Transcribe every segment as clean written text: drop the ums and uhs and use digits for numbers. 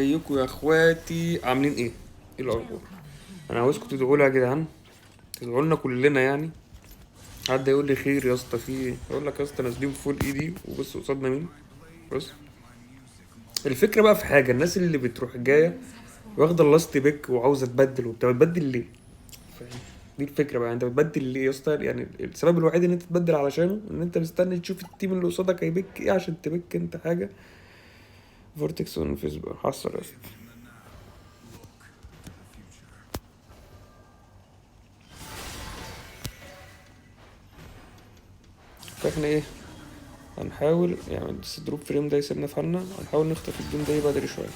ازيكم يا اخواتي، عاملين ايه؟ ايه الاخبار؟ انا عاوزكم تدعوا لي يا جدعان، تدعوا لنا كلنا يعني. حد يقول لي خير يا اسطى، في ايه؟ اقول لك يا اسطى نازلين فول ايدي وبص قصادنا مين. بص، الفكره بقى في حاجه، الناس اللي بتروح جايه واخده اللاست بيك وعاوزه تبدل وبتاع، بتبدل ليه؟ فاهم؟ دي الفكره بقى، انت بتبدل ليه يا اسطى؟ يعني السبب الوحيد ان انت تبدل علشانه ان انت مستني تشوف التيم اللي قصادك هيبيك ايه عشان تبيك انت حاجه. فورتكس انفيزبل حصل يا اسطى. فاحنا ايه؟ هنحاول يعني بس الدروب فريم ده يسيبنا في حالنا، هنحاول نخطف الجيم ده بدري شوية.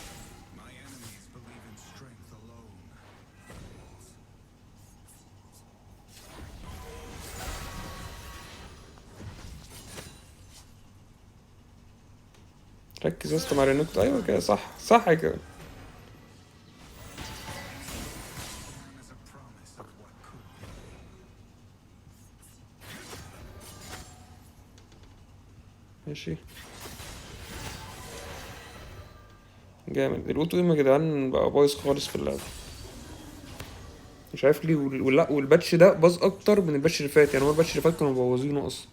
ركز يا اسطى مع رينكت، ايوه كده صح صح كده. ماشي، جامد. الاوتو ايم يا جدعان بقى بايظ خالص في اللعبة، مش عارف ليه. ولا والباتش ده باظ اكتر من الباتش اللي فات، يعني هو الباتش اللي فات كانوا مبوظينه اصلا.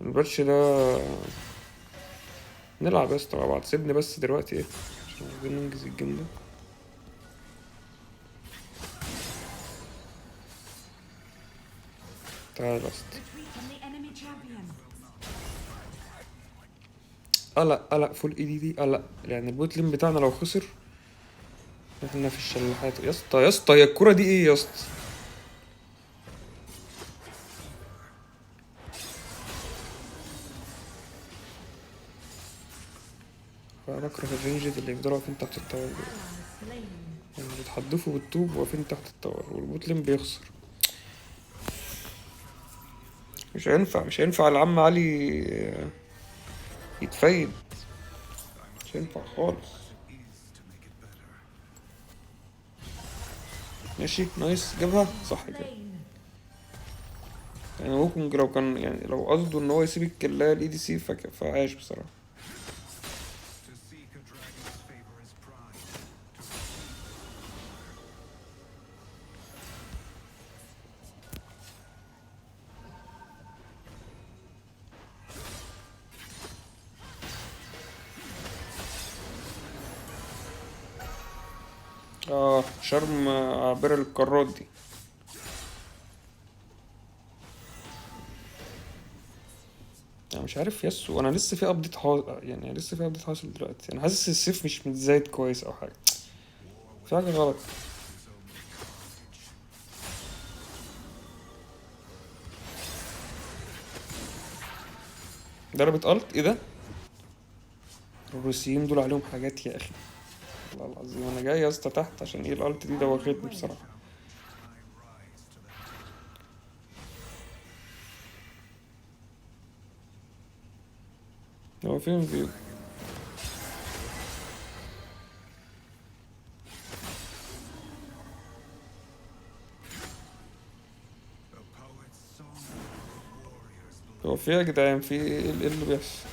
الباتش ده نلعب يا اسطى مع بعض، سيبني بس دلوقتي ايه عشان عايزين ننجز الجيم ده. تعال يا اسطى. قلق قلق فول اي دي قلق، يعني البوت لين بتاعنا لو خسر احنا في الشلاحات يا اسطى. يا اسطى هي الكرة دي ايه يا اسطى؟ انا بكره الرينجز اللي يفضلوا واقفين تحت التاور دول، يعني بيتحدفوا بالطوب واقفين تحت التاور والبوت لين بيخسر. مش هينفع العم علي يتفيد، مش هينفع خالص. ماشي نايس، جابها صح كده. يعني ممكن لو كان يعني لو قصده ان هو يسيب الكلاية الاي دي سي فعاش بصراحة. اه شرم عابر القارات دي. انا مش عارف يسو، انا لسه في ابديت يعني لسه في ابديت حاصل دلوقتي، انا حاسس السيف مش متزايد كويس او حاجة، في حاجة غلط. ضربت الت ايه ده؟ الروسيين دول عليهم حاجات يا اخي، والله العظيم انا جاي يا اسطى تحت عشان ايه الالت دي دوختني بصراحه. هو فين فيو؟ هو في يا جدعان في إيه اللي بيحصل؟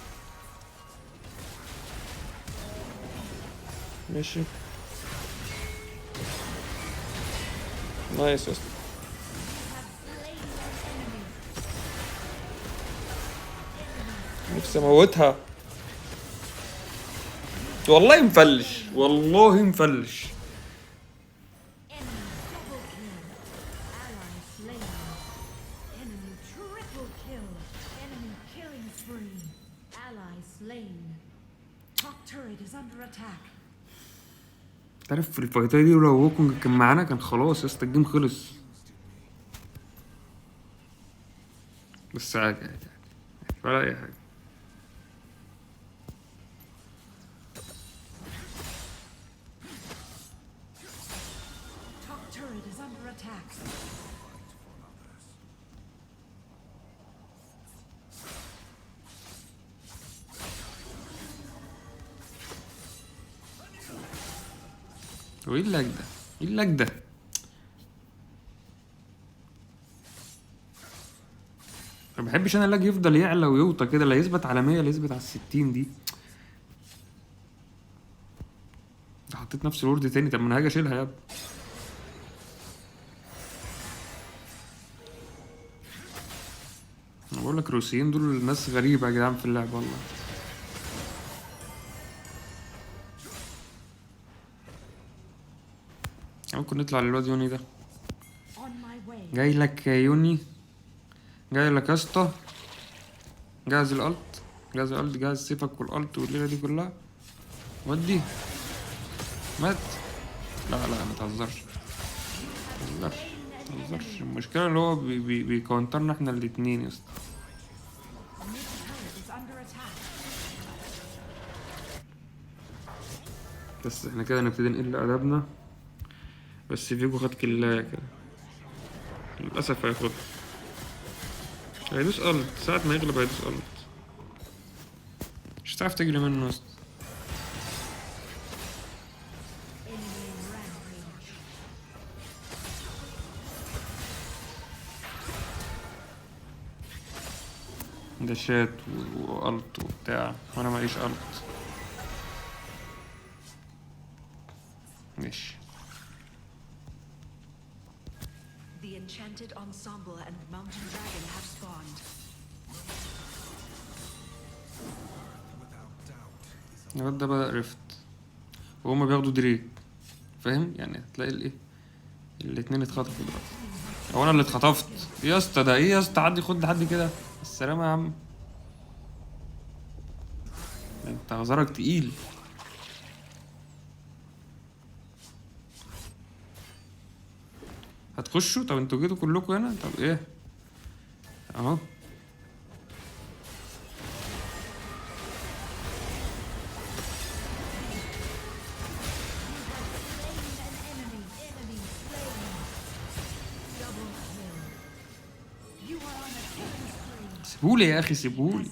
ماشي نايس يا اسطى. نفسي اموتها، والله مفلش والله مفلش. تعرف في الفايتاي دي لو ووكونج كان معانا كان خلاص يا اسطى الجيم خلص. بس عادي عادي عادي. ولا اي حاجه. هو ايه اللاج ده؟ ايه اللاج ده؟ ما بحبش انا اللاج يفضل يعلى ويوطى كده، لا يثبت على 100 لا يثبت على 60 دي. حطيت نفس الورد تاني. طب ما انا هاجي اشيلها يا ابني. انا بقول لك الروسيين دول ناس غريبه يا جدعان في اللعب والله. ممكن نطلع للواد يوني ده. جاي لك يا يوني، جاي لك يا اسطى. جهز الالت، جهز الالت، جهز سيفك والالت والليله دي كلها. ودي مات. لا لا ما تهزرش، ما تهزرش، ما تهزرش. المشكله اللي هو بيكونترنا احنا الاتنين يا اسطى. بس احنا كده نبتدي نقل ادبنا. بس فيجو خد كلاية كده للاسف. هيدوس الت ساعة ما يغلب، هيدوس الت. مش هتعرف تجري منه يا اسطى. ده شات والت وبتاع وانا معيش الت. ماشي. The enchanted ensemble and mountain dragon have spawned. الواد ده بدأ ريفت وهما بياخدوا دريك، فاهم يعني؟ تلاقي الايه الاتنين اتخطفوا دلوقتي. هو انا اللي اتخطفت يا اسطى؟ ده ايه يا اسطى؟ عدي خد حد كده. السلامة يا عم. انت غزارك تقيل. هتخشوا؟ طب انتوا جيتوا كلكم هنا؟ طب ايه اهو. سيبولي يا اخي سيبولي.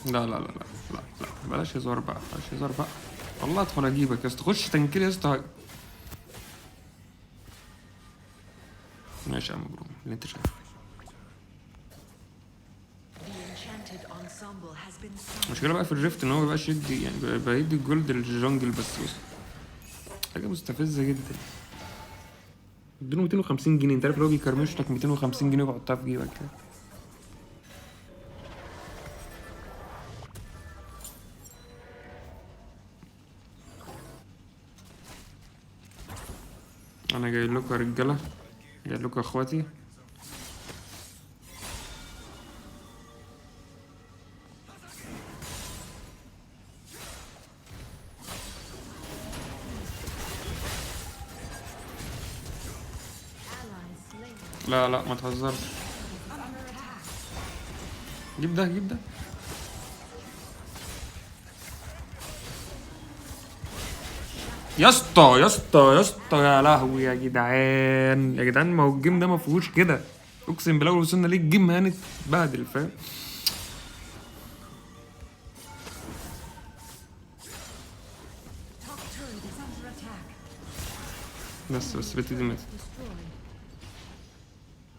لا لا لا لا لا لا، بلاش هزار بقى، بلاش هزار بقى. والله ادخل اجيبك يا اسطى. خش تنكيل يا اسطى. ماشي يا عم برو اللي انت شايفه. المشكلة بقى في الريفت ان هو مبيبقاش يدي، يعني بيبقى يدي الجولد للجنجل بس. حاجة مستفزة جدا. اديله 250 جنيه. انت عارف لو بيكرمش لك 250 جنيه وبحطها في جيبك كده. انا جاي لكم يا رجاله، جاي لكم يا اخواتي. لا لا ما تهزرش. جيب ده جيب ده. يا اسطى يا اسطى يا اسطى يا لهوي يا جدعان، يا جدعان ما هو الجيم ده ما فيهوش كده. اقسم بالله لو وصلنا ليه الجيم هنتبهدل، فاهم؟ بس بنتي دي ماتت.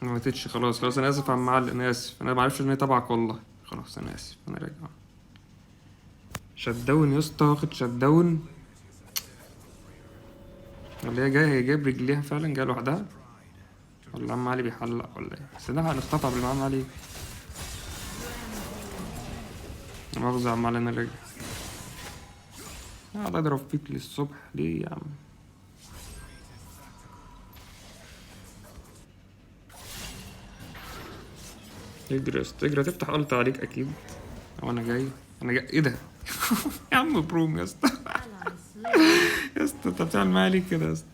ما ماتتش خلاص. خلاص انا اسف يا عم معلق، انا اسف. انا ما عرفتش ان هي تبعك والله. خلاص انا اسف، انا راجع. شت داون يا اسطى، واخد شت داون. ولا هي جايه؟ هي جايب رجليها فعلا جايه لوحدها، ولا عم علي بيحلق ولا ايه؟ بس ده هنختطف قبل ما عم علي. مؤاخذة يا عم علي انا راجع. قاعد اضرب فيك للصبح ليه يا عم؟ اجري يا اسطى اجري، هتفتح قلط عليك اكيد. او انا جاي، انا جاي. ايه ده؟ يا عم بروم يا اسطى. يا اسطى انت بتعمل معايا ليه كده يا اسطى؟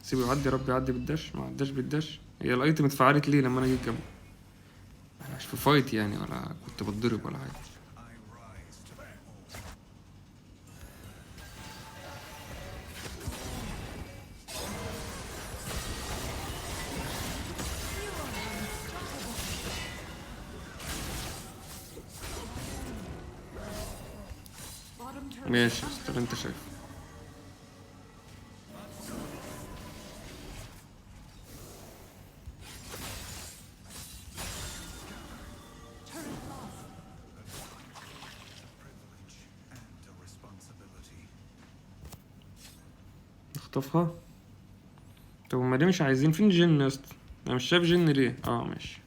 سيبه يعدي يا رب، يعدي بالداش. ما عداش بالداش. هي الايتم اتفعلت ليه لما انا جيت جنبه؟ انا مش في فايت يعني، ولا كنت بتضرب ولا حاجه. ماشي يا اسطى اللي انت شايفه. اخطفها. طب هما ليه مش عايزين؟ فين جن يا اسطى؟ انا مش شايف جن ليه؟ ماشي.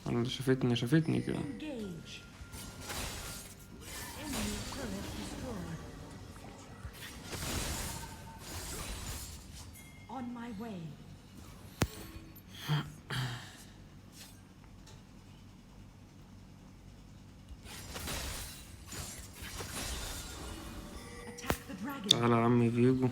انا شافتني كده. Engage. Enemy turret destroyed. On my way. Attack the dragon. تعالى يا عم فيجو.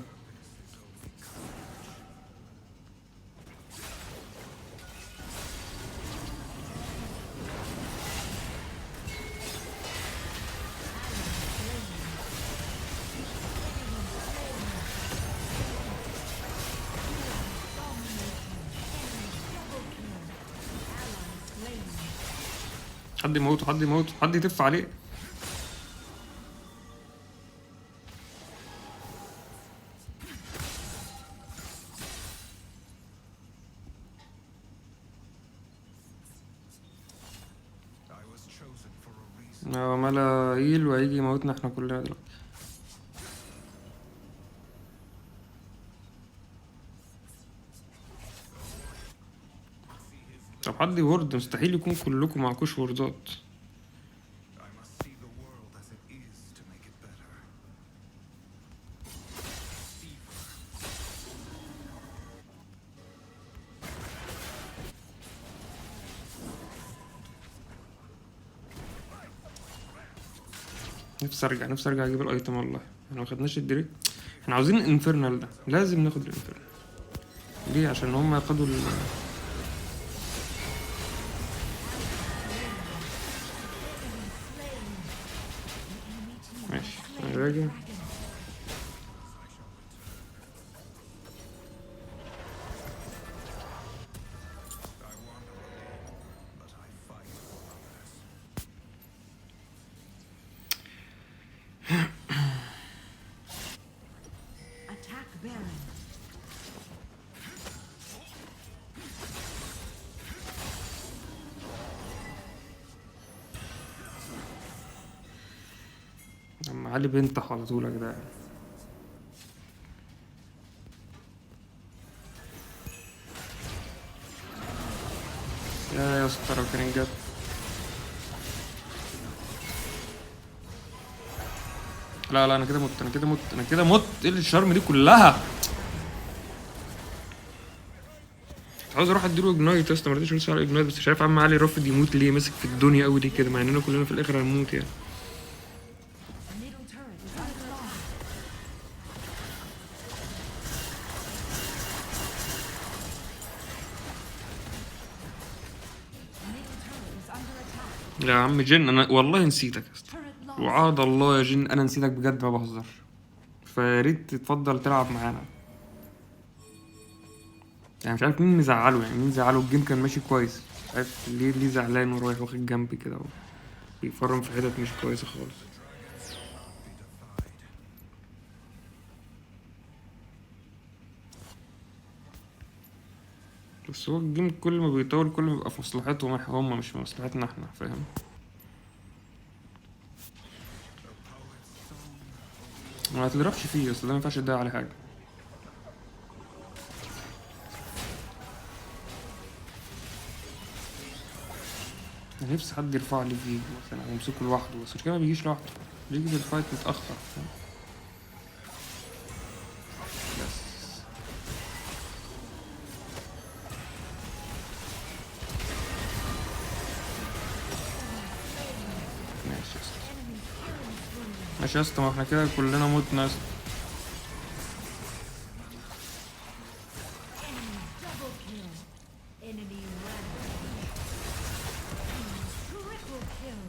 حد يموته، حد يموته، حد يتف عليه. هو ملا هيل وهيجي يموتنا احنا كلنا دلوقتي. طب حد يورد، مستحيل يكون كلكم معكوش وردات. نفسي ارجع اجيب الايتم والله. احنا ما خدناش الدريك. احنا عاوزين الانفرنال ده، لازم ناخد الانفرنال. ليه؟ عشان هم خدوا ماشي انا راجع. Attack Baron. اما علي بنتح على طول يا جدعان. يا اسطى لو كان جت. لا انا كده مت، انا كده مت. ايه الشرم دي كلها؟ كنت عاوز اروح اديله اجنايت يا اسطى، ما رضيتش على اجنايت، بس مش عارف عم علي رافض يموت ليه، ماسك في الدنيا قوي دي كده، مع اننا كلنا في الاخر هنموت يعني. Middle turret is under attack. Middle turret is under attack. يا عم جن انا والله نسيتك يا اسطى. Turret lost. وعاد الله يا جن انا نسيتك بجد، ما بهزرش. فياريت تتفضل تلعب معانا. يعني مش عارف مين مزعله، يعني مين زعله. الجيم كان ماشي كويس، مش عارف ليه زعلان ورايح واخد جنبي كده بيفرم في حتت مش كويسة خالص. بس هو الجيم كل ما بيطول كل ما بيبقى في مصلحتهم هم، مش في مصلحتنا احنا، فاهم؟ ما تضربش فيه، اصل ده ما ينفعش تضيع عليه حاجة. انا نفسي حد يرفع لي فيه مثلا او يمسكه لوحده، بس مش كده، ما بيجيش لوحده، بيجي في الفايت متأخر، فاهم؟ بس ماشي يا اسطى، ماشي يا اسطى، ما احنا كده كلنا متنا يا اسطى. Double kill. Enemy rampage. Triple kill.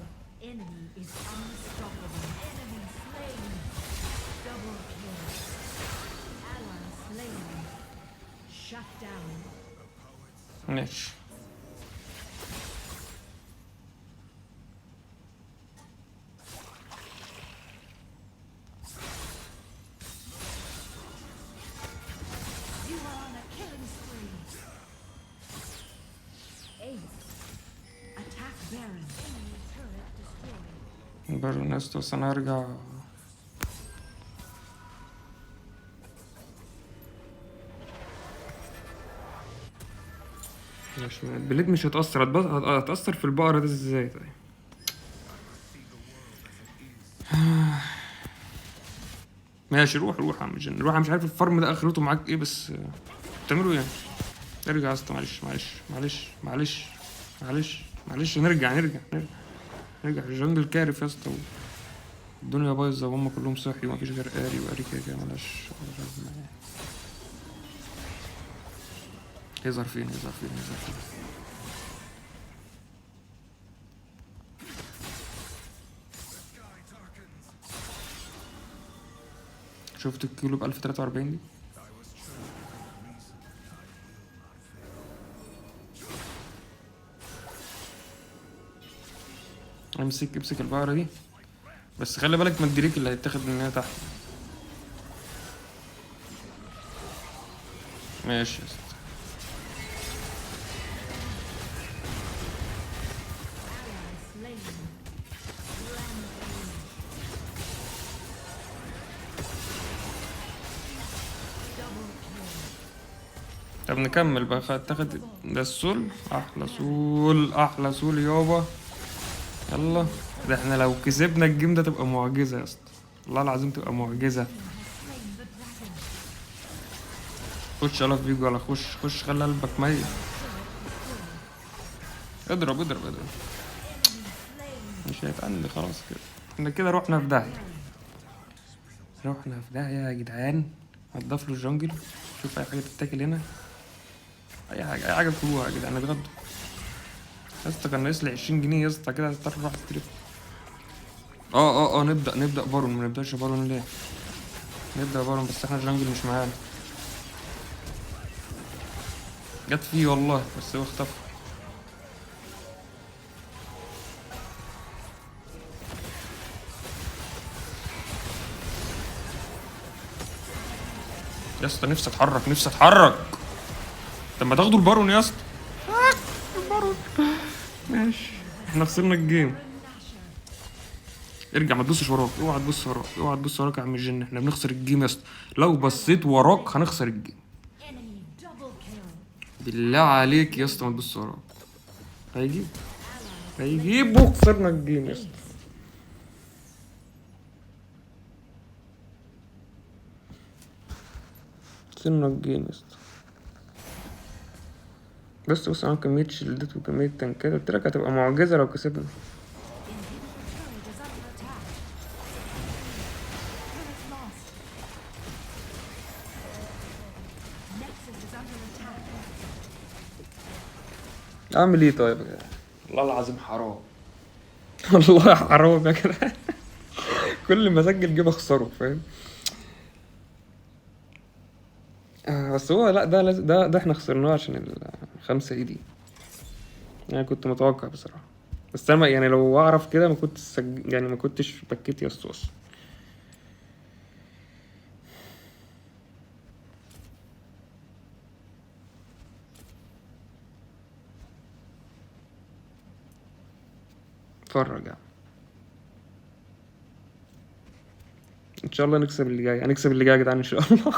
Enemy is unstoppable. Enemy slain. Double kill. Ally slain. Shut down. ماشي. You are on a killing spree. Ace. Attack Baron. Enemy turret destroyed. بارون يا اسطى، بس انا هرجع. مش البليد مش هتأثر، هتأثر في البقرة ده ازاي طيب؟ ماشي روح روح يا عم جن، روح. انا مش عارف الفارم ده اخرته معاك ايه، بس بتعملوا ايه يعني؟ ارجع يا اسطى، معلش، نرجع الجنجل كارف يا اسطى. الدنيا بايظه وهم كلهم صحي ومفيش غير قاري، وقاري كده ملهاش لازمة يعني. يظهر فين. شفت الكيلو ب 1043 دي؟ امسك البقرة دي، بس خلي بالك من الدريك اللي هيتاخد منها تحت. ماشي يا اسطى. طب نكمل بقى، تاخد ده السول، احلى سول يابا. يلا، ده احنا لو كسبنا الجيم ده تبقى معجزة يا اسطى، والله العظيم تبقى معجزة. خش يلا في بيجو، يلا خش خلي قلبك ميت. اضرب. مش هيتعند خلاص كده، احنا كده رحنا في داهية يا جدعان. هتضاف له الجنجل، شوف اي حاجة تتاكل هنا، اي حاجة كلوها يا جدعان، اتغدوا يا اسطى. كان ناقص لي 20 جنيه يا اسطى، كده هضطر اروح استلف. نبدأ بارون، ما نبدأش بارون ليه؟ نبدأ بارون، بس احنا الجنجل مش معانا. جت فيه والله، بس هو اختفى. يا اسطى نفسي اتحرك. طب ما تاخدوا البارون يا اسطى. البارون. ماشي، احنا خسرنا الجيم. ارجع، ما تبصش وراك، اوعى تبص وراك يا عم الجن، احنا بنخسر الجيم يا اسطى. لو بصيت وراك هنخسر الجيم. بالله عليك يا اسطى ما تبص وراك. هيجيب وخسرنا الجيم يا اسطى. خسرنا الجيم يا اسطى. بص انا كمية شيلدات وكمية تنكات، قلت لك هتبقى معجزة لو كسبنا. اعمل ايه طيب يا جدعان؟ والله العظيم حرام. والله حرام يا جدعان. كل ما اسجل جيب اخسره، فاهم؟ بس هو لا، ده لازم، ده احنا خسرناه عشان الخمسة اي دي. يعني كنت متوقع بصراحة، بس انا يعني لو اعرف كده ما كنتش يعني ما كنتش بكيت يا الصوص. اتفرج يعني. ان شاء الله نكسب اللي جاي، هنكسب اللي جاي يا جدعان ان شاء الله.